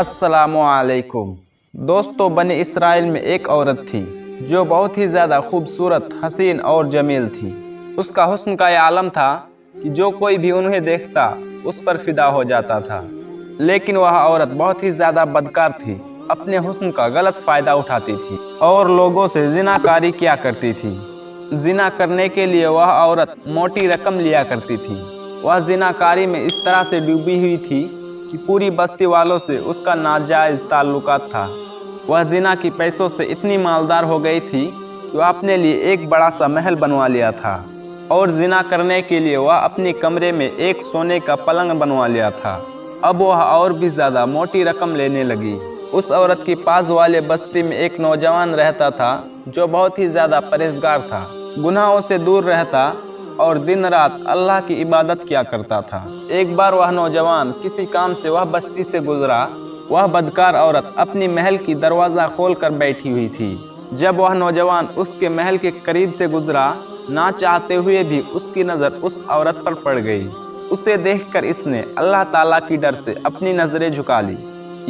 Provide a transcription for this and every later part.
अस्सलामुअलैकुम। दोस्तों, बनी इसराइल में एक औरत थी जो बहुत ही ज़्यादा खूबसूरत, हसीन और जमील थी। उसका हुस्न का यह आलम था कि जो कोई भी उन्हें देखता उस पर फिदा हो जाता था। लेकिन वह औरत बहुत ही ज़्यादा बदकार थी, अपने हुस्न का गलत फ़ायदा उठाती थी और लोगों से जिनाकारी किया करती थी। जिना करने के लिए वह औरत मोटी रकम लिया करती थी। वह जिनाकारी में इस तरह से डूबी हुई थी कि पूरी बस्ती वालों से उसका नाजायज़ ताल्लुकात था। वह जिना की पैसों से इतनी मालदार हो गई थी कि वह अपने लिए एक बड़ा सा महल बनवा लिया था और जिना करने के लिए वह अपने कमरे में एक सोने का पलंग बनवा लिया था। अब वह और भी ज़्यादा मोटी रकम लेने लगी। उस औरत की पास वाले बस्ती में एक नौजवान रहता था जो बहुत ही ज़्यादा परहेजगार था, गुनाहों से दूर रहता और दिन रात अल्लाह की इबादत किया करता था। एक बार वह नौजवान किसी काम से वह बस्ती से गुजरा। वह बदकार औरत अपनी महल की दरवाज़ा खोल कर बैठी हुई थी। जब वह नौजवान उसके महल के करीब से गुजरा, ना चाहते हुए भी उसकी नज़र उस औरत पर पड़ गई। उसे देखकर इसने अल्लाह ताला की डर से अपनी नज़रें झुका ली।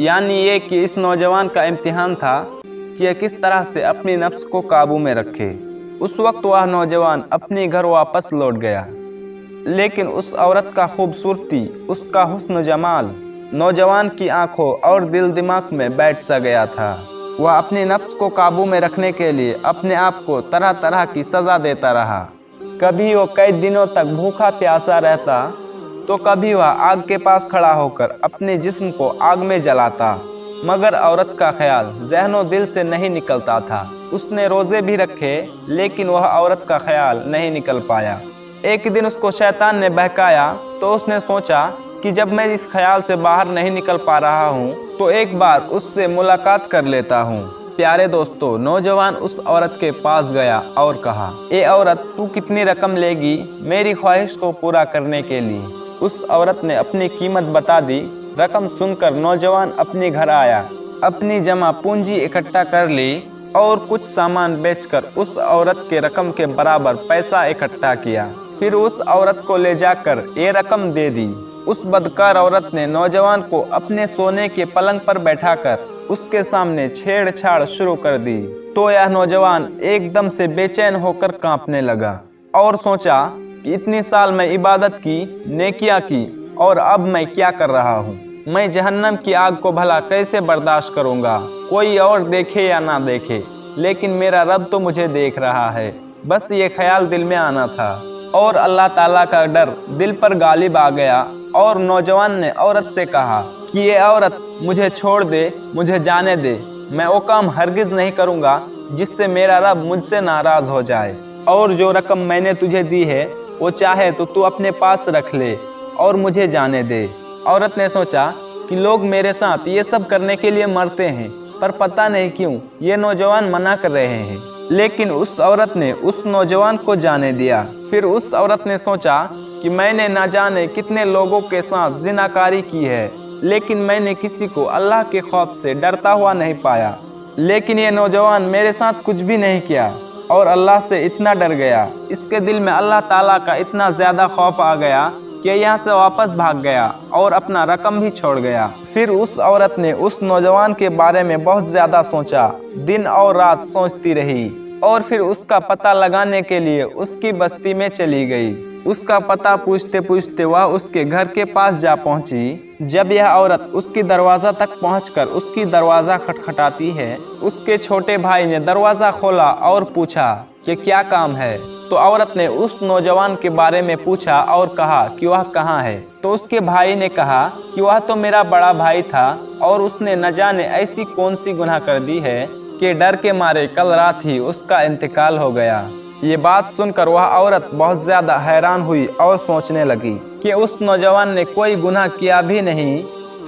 यानी ये कि इस नौजवान का इम्तिहान था कि यह किस तरह से अपनी नफ्स को काबू में रखे। उस वक्त वह नौजवान अपने घर वापस लौट गया, लेकिन उस औरत का खूबसूरती, उसका हुस्न जमाल नौजवान की आंखों और दिल दिमाग में बैठ सा गया था। वह अपनी नफ्स को काबू में रखने के लिए अपने आप को तरह तरह की सज़ा देता रहा। कभी वो कई दिनों तक भूखा प्यासा रहता, तो कभी वह आग के पास खड़ा होकर अपने जिस्म को आग में जलाता, मगर औरत का ख्याल ज़हनो दिल से नहीं निकलता था। उसने रोज़े भी रखे, लेकिन वह औरत का ख्याल नहीं निकल पाया। एक दिन उसको शैतान ने बहकाया, तो उसने सोचा कि जब मैं इस ख्याल से बाहर नहीं निकल पा रहा हूँ, तो एक बार उससे मुलाकात कर लेता हूँ। प्यारे दोस्तों, नौजवान उस औरत के पास गया और कहा, ए औरत, तू कितनी रकम लेगी मेरी ख्वाहिश को पूरा करने के लिए? उस औरत ने अपनी कीमत बता दी। रकम सुनकर नौजवान अपने घर आया, अपनी जमा पूंजी इकट्ठा कर ली और कुछ सामान बेचकर उस औरत के रकम के बराबर पैसा इकट्ठा किया। फिर उस औरत को ले जाकर ये रकम दे दी। उस बदकार औरत ने नौजवान को अपने सोने के पलंग पर बैठाकर उसके सामने छेड़छाड़ शुरू कर दी। तो यह नौजवान एकदम से बेचैन होकर कांपने लगा और सोचा कि इतनी साल मैं इबादत की, नेकियां की, और अब मैं क्या कर रहा हूँ? मैं जहन्नम की आग को भला कैसे बर्दाश्त करूँगा? कोई और देखे या ना देखे, लेकिन मेरा रब तो मुझे देख रहा है। बस ये ख्याल दिल में आना था और अल्लाह ताला का डर दिल पर गालिब आ गया और नौजवान ने औरत से कहा कि ये औरत, मुझे छोड़ दे, मुझे जाने दे। मैं वो काम हरगिज़ नहीं करूँगा जिससे मेरा रब मुझसे नाराज़ हो जाए, और जो रकम मैंने तुझे दी है वो चाहे तो तू अपने पास रख ले और मुझे जाने दे। औरत ने सोचा कि लोग मेरे साथ ये सब करने के लिए मरते हैं, पर पता नहीं क्यों ये नौजवान मना कर रहे हैं। लेकिन उस औरत ने उस नौजवान को जाने दिया। फिर उस औरत ने सोचा कि मैंने ना जाने कितने लोगों के साथ जिनाकारी की है, लेकिन मैंने किसी को अल्लाह के खौफ से डरता हुआ नहीं पाया। लेकिन ये नौजवान मेरे साथ कुछ भी नहीं किया और अल्लाह से इतना डर गया, इसके दिल में अल्लाह ताला का इतना ज़्यादा खौफ आ गया कि यहाँ से वापस भाग गया और अपना रकम भी छोड़ गया। फिर उस औरत ने उस नौजवान के बारे में बहुत ज़्यादा सोचा, दिन और रात सोचती रही और फिर उसका पता लगाने के लिए उसकी बस्ती में चली गई। उसका पता पूछते पूछते वह उसके घर के पास जा पहुंची। जब यह औरत उसकी दरवाज़ा तक पहुंचकर उसकी दरवाज़ा खटखटाती है, उसके छोटे भाई ने दरवाज़ा खोला और पूछा कि क्या काम है। तो औरत ने उस नौजवान के बारे में पूछा और कहा कि वह कहाँ है। तो उसके भाई ने कहा कि वह तो मेरा बड़ा भाई था और उसने न जाने ऐसी कौन सी गुनाह कर दी है कि डर के मारे कल रात ही उसका इंतकाल हो गया। ये बात सुनकर वह औरत बहुत ज़्यादा हैरान हुई और सोचने लगी कि उस नौजवान ने कोई गुनाह किया भी नहीं,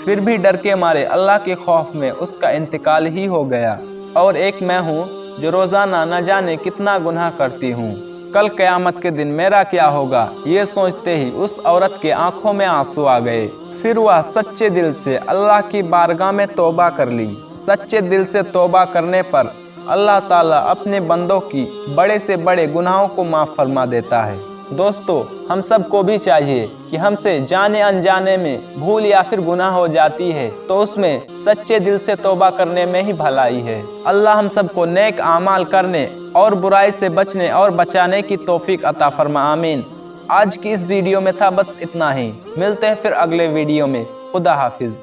फिर भी डर के मारे अल्लाह के खौफ में उसका इंतकाल ही हो गया, और एक मैं हूँ जो रोज़ाना न जाने कितना गुनाह करती हूँ। कल क़यामत के दिन मेरा क्या होगा? ये सोचते ही उस औरत के आंखों में आंसू आ गए। फिर वह सच्चे दिल से अल्लाह की बारगाह में तौबा कर ली। सच्चे दिल से तौबा करने पर अल्लाह ताला अपने बंदों की बड़े से बड़े गुनाहों को माफ़ फरमा देता है। दोस्तों, हम सबको भी चाहिए कि हमसे जाने अनजाने में भूल या फिर गुनाह हो जाती है तो उसमें सच्चे दिल से तौबा करने में ही भलाई है। अल्लाह हम सबको नेक आमाल करने और बुराई से बचने और बचाने की तौफीक अता फरमा, आमीन। आज की इस वीडियो में था बस इतना ही। मिलते हैं फिर अगले वीडियो में। खुदा हाफिज।